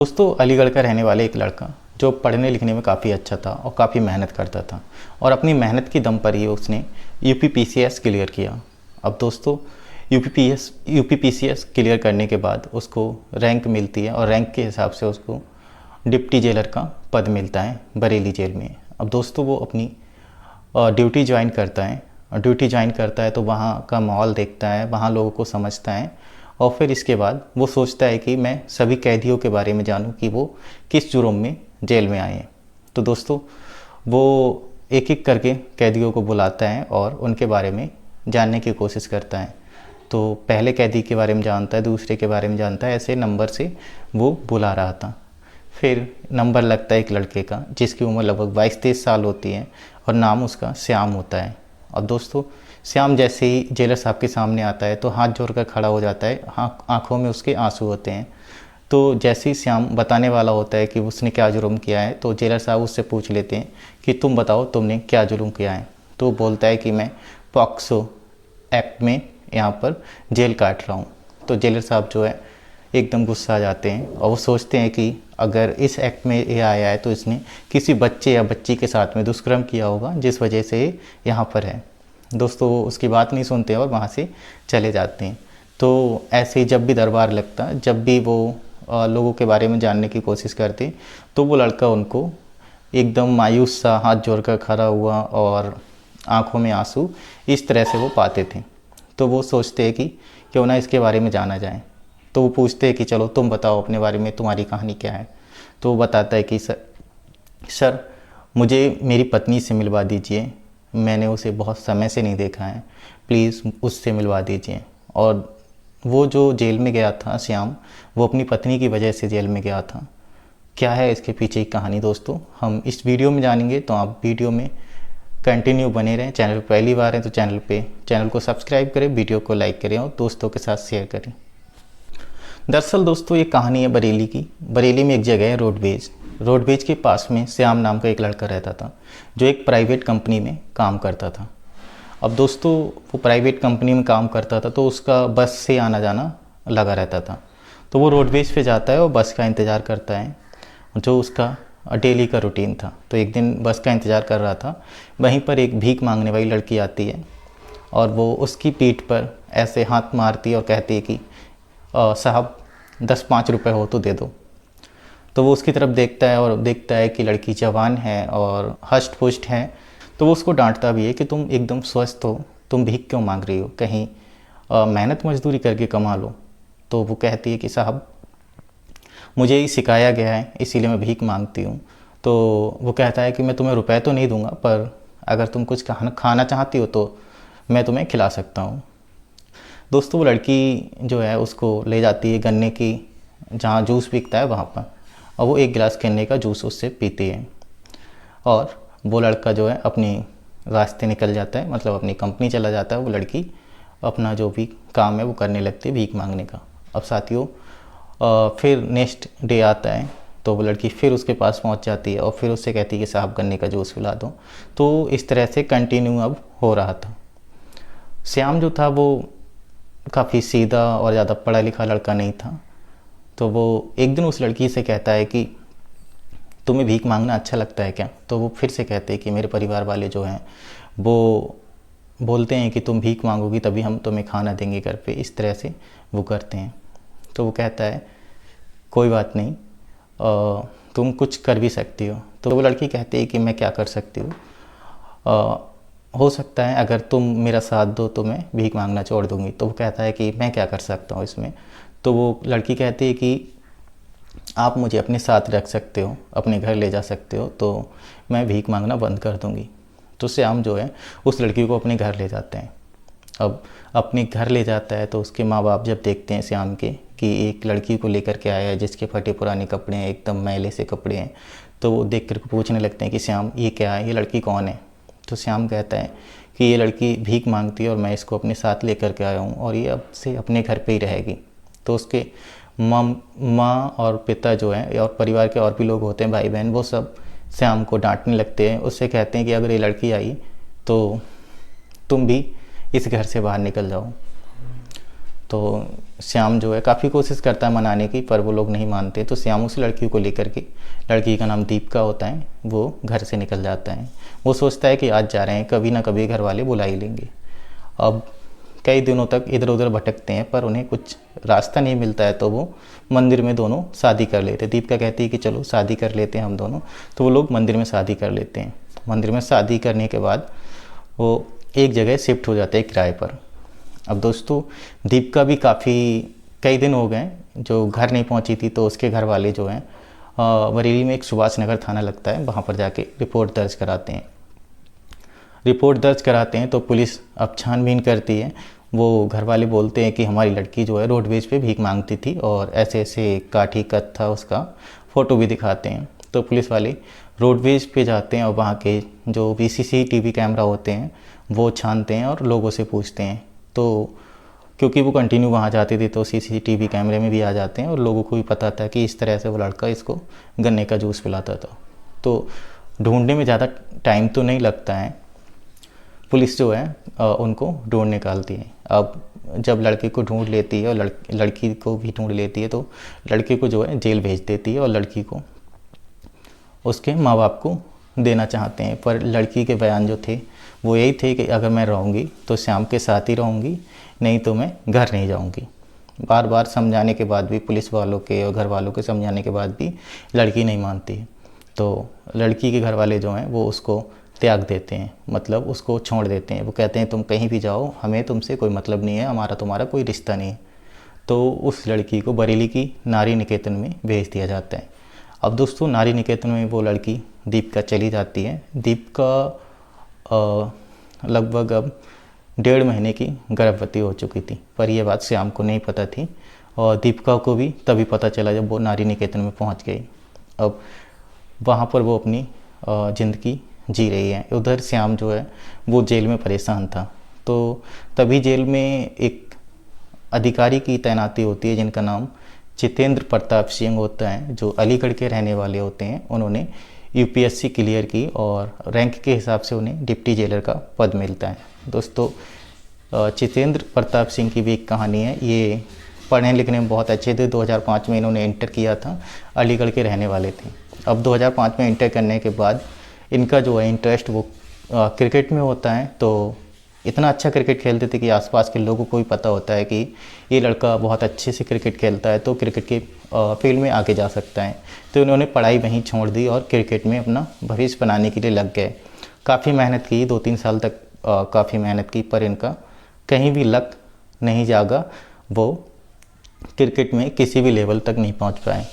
दोस्तों अलीगढ़ का रहने वाला एक लड़का जो पढ़ने लिखने में काफ़ी अच्छा था और काफ़ी मेहनत करता था और अपनी मेहनत की दम पर ही उसने यूपीपीसीएस क्लियर किया। अब दोस्तों यूपीपीसीएस क्लियर करने के बाद उसको रैंक मिलती है और रैंक के हिसाब से उसको डिप्टी जेलर का पद मिलता है बरेली जेल में। अब दोस्तों वो अपनी ड्यूटी ज्वाइन करता है और ड्यूटी ज्वाइन करता है तो वहाँ का माहौल देखता है, वहाँ लोगों को समझता है और फिर इसके बाद वो सोचता है कि मैं सभी कैदियों के बारे में जानूं कि वो किस जुर्म में जेल में आए हैं। तो दोस्तों वो एक एक करके कैदियों को बुलाता है और उनके बारे में जानने की कोशिश करता है। तो पहले कैदी के बारे में जानता है, दूसरे के बारे में जानता है, ऐसे नंबर से वो बुला रहा था। फिर नंबर लगता है एक लड़के का जिसकी उम्र लगभग 22-23 साल होती है और नाम उसका श्याम होता है। अब दोस्तों श्याम जैसे ही जेलर साहब के सामने आता है तो हाथ जोड़कर खड़ा हो जाता है, आँखों में उसके आंसू होते हैं। तो जैसे ही श्याम बताने वाला होता है कि उसने क्या जुर्म किया है तो जेलर साहब उससे पूछ लेते हैं कि तुम बताओ तुमने क्या जुर्म किया है। तो बोलता है कि मैं पॉक्सो एक्ट में यहाँ पर जेल काट रहा हूँ। तो जेलर साहब जो है एकदम गुस्सा आ जाते हैं और वो सोचते हैं कि अगर इस एक्ट में ये आया है तो इसने किसी बच्चे या बच्ची के साथ में दुष्कर्म किया होगा जिस वजह से यहाँ पर है। दोस्तों वो उसकी बात नहीं सुनते और वहाँ से चले जाते हैं। तो ऐसे ही जब भी दरबार लगता, जब भी वो लोगों के बारे में जानने की कोशिश करते तो वो लड़का उनको एकदम मायूस सा हाथ जोड़कर खड़ा हुआ और आंखों में आंसू इस तरह से वो पाते थे। तो वो सोचते हैं कि क्यों ना इसके बारे में जाना जाए। तो वो पूछते हैं कि चलो तुम बताओ अपने बारे में, तुम्हारी कहानी क्या है। तो वो बताता है कि सर मुझे मेरी पत्नी से मिलवा दीजिए, मैंने उसे बहुत समय से नहीं देखा है, प्लीज़ उससे मिलवा दीजिए। और वो जो जेल में गया था श्याम, वो अपनी पत्नी की वजह से जेल में गया था। क्या है इसके पीछे की कहानी दोस्तों, हम इस वीडियो में जानेंगे। तो आप वीडियो में कंटिन्यू बने रहें। चैनल पर पहली बार है तो चैनल को सब्सक्राइब करें, वीडियो को लाइक करें और दोस्तों के साथ शेयर करें। दरअसल दोस्तों ये कहानी है बरेली की। बरेली में एक जगह है रोडवेज के पास में श्याम नाम का एक लड़का रहता था जो एक प्राइवेट कंपनी में काम करता था। अब दोस्तों वो प्राइवेट कंपनी में काम करता था तो उसका बस से आना जाना लगा रहता था। तो वो रोडवेज पे जाता है और बस का इंतज़ार करता है, जो उसका डेली का रूटीन था। तो एक दिन बस का इंतज़ार कर रहा था, वहीं पर एक भीख मांगने वाली लड़की आती है और वो उसकी पीठ पर ऐसे हाथ मारती है और कहती है कि साहब 10-5 रुपये हो तो दे दो। तो वो उसकी तरफ देखता है और देखता है कि लड़की जवान है और हष्ट पुष्ट है। तो वो उसको डांटता भी है कि तुम एकदम स्वस्थ हो, तुम भीख क्यों मांग रही हो, कहीं मेहनत मजदूरी करके कमा लो। तो वो कहती है कि साहब मुझे ही सिखाया गया है इसीलिए मैं भीख मांगती हूँ। तो वो कहता है कि मैं तुम्हें रुपए तो नहीं दूंगा, पर अगर तुम कुछ खाना चाहती हो तो मैं तुम्हें खिला सकता हूँ। दोस्तों वो लड़की जो है उसको ले जाती है गन्ने की जहाँ जूस बिकता है वहाँ पर, और वो एक गिलास गन्ने का जूस उससे पीती है और वो लड़का जो है अपनी रास्ते निकल जाता है, मतलब अपनी कंपनी चला जाता है। वो लड़की अपना जो भी काम है वो करने लगती है भीख मांगने का। अब साथियों फिर नेक्स्ट डे आता है तो वो लड़की फिर उसके पास पहुंच जाती है और फिर उससे कहती है कि साहब गन्ने का जूस पिला दो। तो इस तरह से कंटिन्यू अब हो रहा था। श्याम जो था वो काफ़ी सीधा और ज़्यादा पढ़ा लिखा लड़का नहीं था। तो वो एक दिन उस लड़की से कहता है कि तुम्हें भीख मांगना अच्छा लगता है क्या। तो वो फिर से कहते हैं कि मेरे परिवार वाले जो हैं वो बोलते हैं कि तुम भीख मांगोगी तभी हम तुम्हें खाना देंगे घर पे, इस तरह से वो करते हैं। तो वो कहता है कोई बात नहीं, तुम कुछ कर भी सकती हो। तो वो लड़की कहती है कि मैं क्या कर सकती हूँ, हो सकता है अगर तुम मेरा साथ दो तो मैं भीख मांगना छोड़ दूंगी। तो वो कहता है कि मैं क्या कर सकता हूँ इसमें। तो वो लड़की कहती है कि आप मुझे अपने साथ रख सकते हो, अपने घर ले जा सकते हो, तो मैं भीख मांगना बंद कर दूंगी। तो श्याम जो है उस लड़की को अपने घर ले जाते हैं। अब अपने घर ले जाता है तो उसके माँ बाप जब देखते हैं श्याम के कि एक लड़की को लेकर के आया है जिसके फटे पुराने कपड़े हैं, एकदम मैले से कपड़े हैं, तो वो देख कर पूछने लगते हैं कि श्याम ये क्या है, ये लड़की कौन है। तो श्याम कहता है कि ये लड़की भीख मांगती है और मैं इसको अपने साथ लेकर के आया हूँ और ये अब से अपने घर पे ही रहेगी। तो उसके माँ और पिता जो हैं और परिवार के और भी लोग होते हैं, भाई बहन, वो सब श्याम को डांटने लगते हैं। उससे कहते हैं कि अगर ये लड़की आई तो तुम भी इस घर से बाहर निकल जाओ। तो श्याम जो है काफ़ी कोशिश करता है मनाने की, पर वो लोग नहीं मानते। तो श्याम उस लड़की को लेकर के, लड़की का नाम दीपिका होता है, वो घर से निकल जाता है। वो सोचता है कि आज जा रहे हैं, कभी ना कभी घर वाले बुला ही लेंगे। अब कई दिनों तक इधर उधर भटकते हैं, पर उन्हें कुछ रास्ता नहीं मिलता है, तो वो मंदिर में दोनों शादी कर लेते हैं। दीपिका कहती है कि चलो शादी कर लेते हैं हम दोनों, तो वो लोग मंदिर में शादी कर लेते हैं। मंदिर में शादी करने के बाद वो एक जगह शिफ्ट हो जाते हैं किराए पर। अब दोस्तों दीपिका भी कई दिन हो गए जो घर नहीं पहुंची थी, तो उसके घर वाले जो हैं बरेली में एक सुभाष नगर थाना लगता है, वहाँ पर जाके रिपोर्ट दर्ज कराते हैं। रिपोर्ट दर्ज कराते हैं तो पुलिस अब छानबीन करती है। वो घर वाले बोलते हैं कि हमारी लड़की जो है रोडवेज पे भीख मांगती थी, और ऐसे ऐसे काठी कत था उसका फ़ोटो भी दिखाते हैं। तो पुलिस वाले रोडवेज पे जाते हैं और वहाँ के जो भी CCTV कैमरा होते हैं वो छानते हैं और लोगों से पूछते हैं। तो क्योंकि वो कंटिन्यू वहाँ जाते थे तो CCTV कैमरे में भी आ जाते हैं, और लोगों को भी पता था कि इस तरह से वो लड़का इसको गन्ने का जूस पिलाता था। तो ढूंढने में ज़्यादा टाइम तो नहीं लगता है, पुलिस जो है उनको ढूंढ निकालती है। अब जब लड़के को ढूंढ लेती है और लड़की को भी ढूंढ लेती है, तो लड़के को जो है जेल भेज देती है, और लड़की को उसके माँ बाप को देना चाहते हैं। पर लड़की के बयान जो थे वो यही थे कि अगर मैं रहूँगी तो श्याम के साथ ही रहूँगी, नहीं तो मैं घर नहीं जाऊँगी। बार बार समझाने के बाद भी, पुलिस वालों के और घर वालों के समझाने के बाद भी लड़की नहीं मानती है। तो लड़की के घर वाले जो हैं वो उसको त्याग देते हैं, मतलब उसको छोड़ देते हैं। वो कहते हैं तुम कहीं भी जाओ, हमें तुमसे कोई मतलब नहीं है, हमारा तुम्हारा कोई रिश्ता नहीं है। तो उस लड़की को बरेली की नारी निकेतन में भेज दिया जाता है। अब दोस्तों नारी निकेतन में वो लड़की दीपिका चली जाती है। दीपिका लगभग अब 1.5 महीने की गर्भवती हो चुकी थी, पर यह बात श्याम को नहीं पता थी, और दीपिका को भी तभी पता चला जब वो नारी निकेतन में पहुंच गई। अब वहाँ पर वो अपनी ज़िंदगी जी रही है। उधर श्याम जो है वो जेल में परेशान था। तो तभी जेल में एक अधिकारी की तैनाती होती है जिनका नाम जितेंद्र प्रताप सिंह होता है, जो अलीगढ़ के रहने वाले होते हैं। उन्होंने UPSC क्लियर की, और रैंक के हिसाब से उन्हें डिप्टी जेलर का पद मिलता है। दोस्तों जितेंद्र प्रताप सिंह की भी एक कहानी है। ये पढ़ने लिखने में बहुत अच्छे थे। 2005 में इन्होंने इंटर किया था, अलीगढ़ के रहने वाले थे। अब 2005 में इंटर करने के बाद इनका जो है इंटरेस्ट वो क्रिकेट में होता है। तो इतना अच्छा क्रिकेट खेलते थे कि आसपास के लोगों को भी पता होता है कि ये लड़का बहुत अच्छे से क्रिकेट खेलता है, तो क्रिकेट के फील्ड में आगे जा सकता है। तो इन्होंने पढ़ाई वहीं छोड़ दी और क्रिकेट में अपना भविष्य बनाने के लिए लग गए। काफ़ी मेहनत की, 2-3 साल तक काफ़ी मेहनत की, पर इनका कहीं भी लक नहीं जागा। वो क्रिकेट में किसी भी लेवल तक नहीं पहुँच पाए।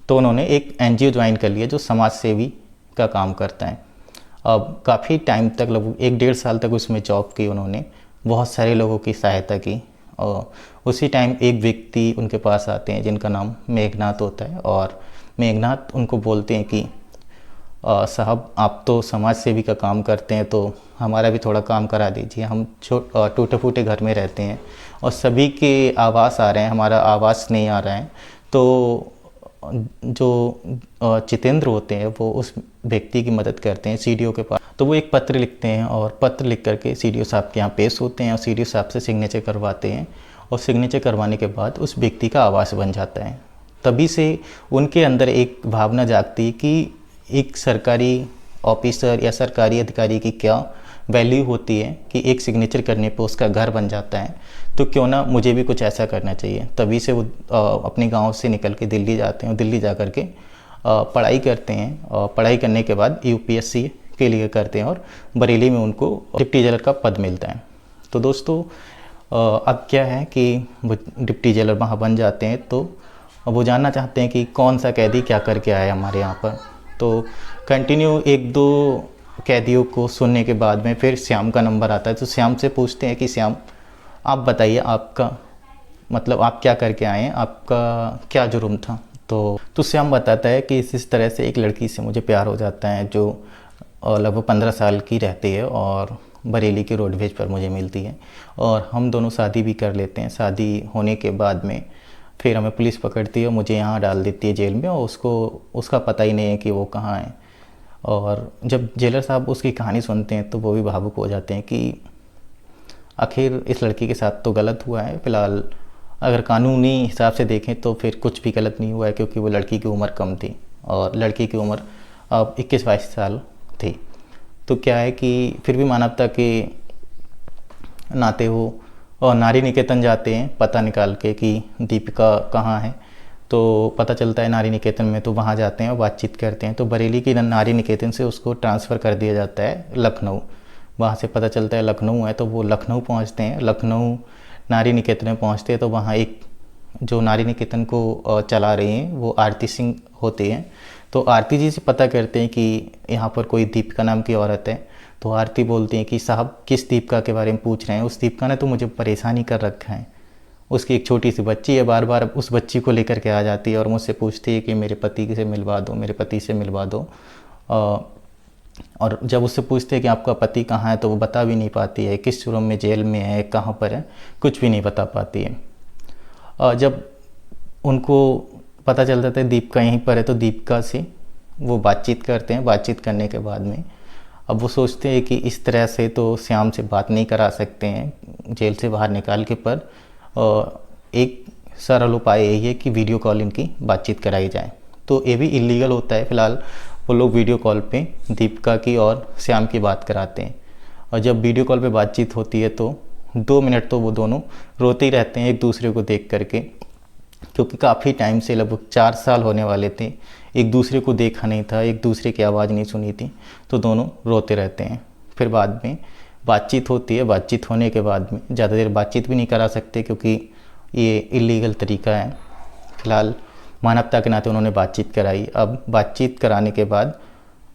तो उन्होंने एक NGO ज्वाइन कर लिया जो समाज सेवी का काम करता है। अब काफ़ी टाइम तक, लगभग 1-1.5 साल तक उसमें जॉब की उन्होंने, बहुत सारे लोगों की सहायता की। और उसी टाइम एक व्यक्ति उनके पास आते हैं जिनका नाम मेघनाथ होता है, और मेघनाथ उनको बोलते हैं कि साहब आप तो समाज सेवी का काम करते हैं, तो हमारा भी थोड़ा काम करा दीजिए। हम टूटे फूटे घर में रहते हैं और सभी के आवास आ रहे हैं, हमारा आवास नहीं आ रहा है। तो जो जितेंद्र होते हैं वो उस व्यक्ति की मदद करते हैं CDO के पास। तो वो एक पत्र लिखते हैं, और पत्र लिख करके CDO साहब के यहाँ पेश होते हैं, और CDO साहब से सिग्नेचर करवाते हैं, और सिग्नेचर करवाने के बाद उस व्यक्ति का आवास बन जाता है। तभी से उनके अंदर एक भावना जागती है कि एक सरकारी ऑफिसर या सरकारी अधिकारी की क्या वैल्यू होती है, कि एक सिग्नेचर करने पे उसका घर बन जाता है। तो क्यों ना मुझे भी कुछ ऐसा करना चाहिए। तभी से वो अपने गांव से निकल के दिल्ली जाते हैं, और दिल्ली जा कर के पढ़ाई करते हैं, और पढ़ाई करने के बाद UPSC के लिए करते हैं, और बरेली में उनको डिप्टी जेलर का पद मिलता है। तो दोस्तों अब क्या है कि वो डिप्टी जेलर वहाँ बन जाते हैं। तो वो जानना चाहते हैं कि कौन सा कैदी क्या करके आया हमारे यहाँ पर। तो कंटिन्यू 1-2 कैदियों को सुनने के बाद में फिर श्याम का नंबर आता है। तो श्याम से पूछते हैं कि श्याम आप बताइए, आपका मतलब आप क्या करके आए हैं, आपका क्या जुर्म था। तो श्याम बताता है कि इस तरह से एक लड़की से मुझे प्यार हो जाता है जो लगभग 15 साल की रहती है, और बरेली के रोडवेज पर मुझे मिलती है, और हम दोनों शादी भी कर लेते हैं। शादी होने के बाद में फिर हमें पुलिस पकड़ती है, मुझे यहाँ डाल देती है जेल में, और उसका पता ही नहीं है कि वो कहाँ है। और जब जेलर साहब उसकी कहानी सुनते हैं तो वो भी भावुक हो जाते हैं कि आखिर इस लड़की के साथ तो गलत हुआ है। फ़िलहाल अगर कानूनी हिसाब से देखें तो फिर कुछ भी गलत नहीं हुआ है, क्योंकि वो लड़की की उम्र कम थी और लड़की की उम्र अब 21-22 साल थी। तो क्या है कि फिर भी मानवता के नाते वो और नारी निकेतन जाते हैं पता निकाल के कि दीपिका कहाँ है। तो पता चलता है नारी निकेतन में, तो वहाँ जाते हैं और बातचीत करते हैं। तो बरेली की नारी निकेतन से उसको ट्रांसफ़र कर दिया जाता है लखनऊ। वहाँ से पता चलता है लखनऊ है, तो वो लखनऊ पहुँचते हैं। लखनऊ नारी निकेतन में पहुँचते हैं तो वहाँ एक जो नारी निकेतन को चला रही हैं वो आरती सिंह होती हैं। तो आरती जी से पता करते हैं कि यहाँ पर कोई दीपिका नाम की औरत है। तो आरती बोलती हैं कि साहब किस दीपिका के बारे में पूछ रहे हैं, उस दीपिका ने तो मुझे परेशान ही कर रखा है। उसकी एक छोटी सी बच्ची है, बार बार उस बच्ची को लेकर के आ जाती है और मुझसे पूछती है कि मेरे पति से मिलवा दो, मेरे पति से मिलवा दो। और जब उससे पूछते हैं कि आपका पति कहाँ है, तो वो बता भी नहीं पाती है, किस जुर्म में जेल में है, कहाँ पर है, कुछ भी नहीं बता पाती है। जब उनको पता चलता है दीपिका यहीं पर है, तो दीपिका से वो बातचीत करते हैं। बातचीत करने के बाद में अब वो सोचते हैं कि इस तरह से तो श्याम से बात नहीं करा सकते हैं जेल से बाहर निकाल के, पर एक सरल उपाय यही है कि वीडियो कॉल इनकी बातचीत कराई जाए। तो ये भी इलीगल होता है। फ़िलहाल वो लोग वीडियो कॉल पे दीपिका की और श्याम की बात कराते हैं। और जब वीडियो कॉल पे बातचीत होती है तो 2 मिनट तो वो दोनों रोते ही रहते हैं एक दूसरे को देख करके, क्योंकि काफ़ी टाइम से, लगभग 4 साल होने वाले थे, एक दूसरे को देखा नहीं था, एक दूसरे की आवाज़ नहीं सुनी थी। तो दोनों रोते रहते हैं। फिर बाद में बातचीत होती है। बातचीत होने के बाद में ज़्यादा देर बातचीत भी नहीं करा सकते, क्योंकि ये इलीगल तरीका है। फ़िलहाल मानवता के नाते उन्होंने बातचीत कराई। अब बातचीत कराने के बाद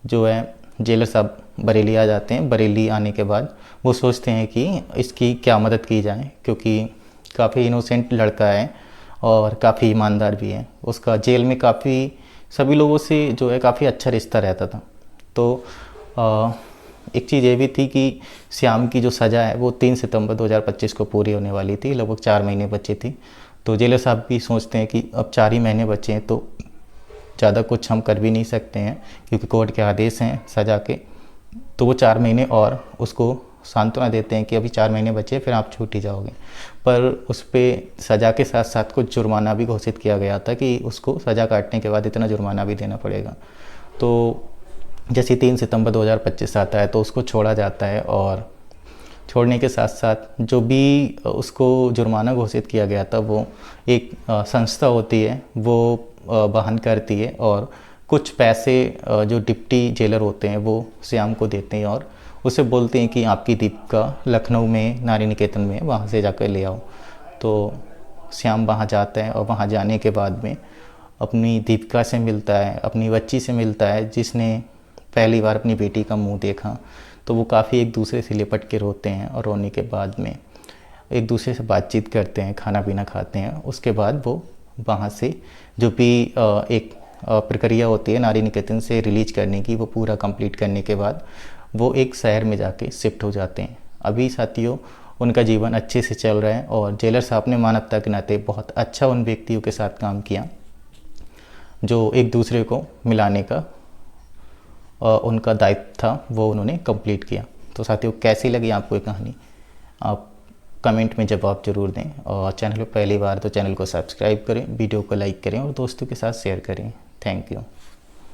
जो है जेलर साहब बरेली आ जाते हैं। बरेली आने के बाद वो सोचते हैं कि इसकी क्या मदद की जाए, क्योंकि काफ़ी इनोसेंट लड़का है और काफ़ी ईमानदार भी है। उसका जेल में काफ़ी सभी लोगों से जो है काफ़ी अच्छा रिश्ता रहता था। तो एक चीज़ ये भी थी कि श्याम की जो सज़ा है वो 3 सितंबर 2025 को पूरी होने वाली थी। लगभग 4 महीने बचे थी। तो जेलर साहब भी सोचते हैं कि अब 4 ही महीने बचे हैं, तो ज़्यादा कुछ हम कर भी नहीं सकते हैं, क्योंकि कोर्ट के आदेश हैं सज़ा के। तो वो 4 महीने और उसको सांत्वना देते हैं कि अभी 4 महीने बचे, फिर आप छूट ही जाओगे। पर उस पर सज़ा के साथ साथ कुछ जुर्माना भी घोषित किया गया था कि उसको सज़ा काटने के बाद इतना जुर्माना भी देना पड़ेगा। तो जैसे 3 सितंबर 2025 आता है तो उसको छोड़ा जाता है, और छोड़ने के साथ साथ जो भी उसको जुर्माना घोषित किया गया था वो एक संस्था होती है वो वहन करती है, और कुछ पैसे जो डिप्टी जेलर होते हैं वो श्याम को देते हैं और उसे बोलते हैं कि आपकी दीपिका लखनऊ में नारी निकेतन में, वहाँ से जाकर ले आओ। तो श्याम वहाँ जाता है और वहाँ जाने के बाद में अपनी दीपिका से मिलता है, अपनी बच्ची से मिलता है जिसने पहली बार अपनी बेटी का मुंह देखा। तो वो काफ़ी एक दूसरे से लिपट के रोते हैं, और रोने के बाद में एक दूसरे से बातचीत करते हैं, खाना पीना खाते हैं। उसके बाद वो वहाँ से जो भी एक प्रक्रिया होती है नारी निकेतन से रिलीज करने की, वो पूरा कंप्लीट करने के बाद वो एक शहर में जाके शिफ्ट हो जाते हैं। अभी साथियों उनका जीवन अच्छे से चल रहा है, और जेलर साहब ने मानवता के नाते बहुत अच्छा उन व्यक्तियों के साथ काम किया जो एक दूसरे को मिलाने का उनका दायित्व था, वो उन्होंने कंप्लीट किया। तो साथियों कैसी लगी आपको ये कहानी, आप कमेंट में जवाब जरूर दें, और चैनल पर पहली बार तो चैनल को सब्सक्राइब करें, वीडियो को लाइक करें और दोस्तों के साथ शेयर करें। Thank you.